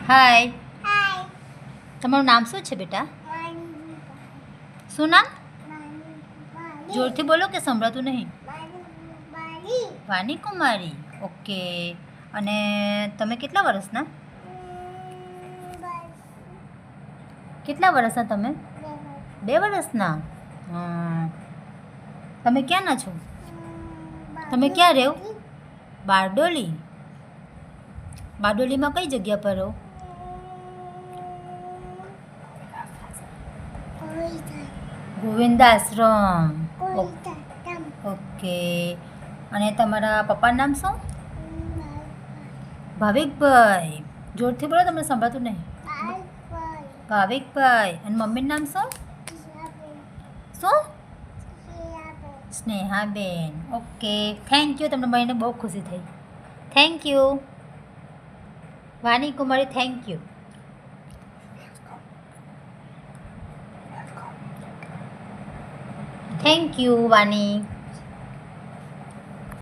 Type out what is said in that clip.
હાય, હાય તમારું નામ શું છે બેટા? મારી શું નામ? મારી જોરથી બોલો કે સંભળાતું નહીં. મારી વાની કુમારી. ઓકે. અને તમે કેટલા વર્ષના? કેટલા વર્ષના તમે? 2 વર્ષના. તમે ક્યાંના છો? તમે ક્યાં રહો? બારડોલી. બારડોલીમાં કઈ જગ્યા પર રહો? ગોવિંદાશ્રમ. ઓકે. અને તમારા પપ્પાનું નામ શું? ભાવિકભાઈ. જોરથી બોલો, તમને સંભળાતું નહીં. ભાવિકભાઈ. અને મમ્મીનું નામ શું? શું? સ્નેહાબેન. Okay, thank you. તમને મળીને બહુ ખુશી થઈ. Thank you Vani Kumari. Thank you. Thank you વાની.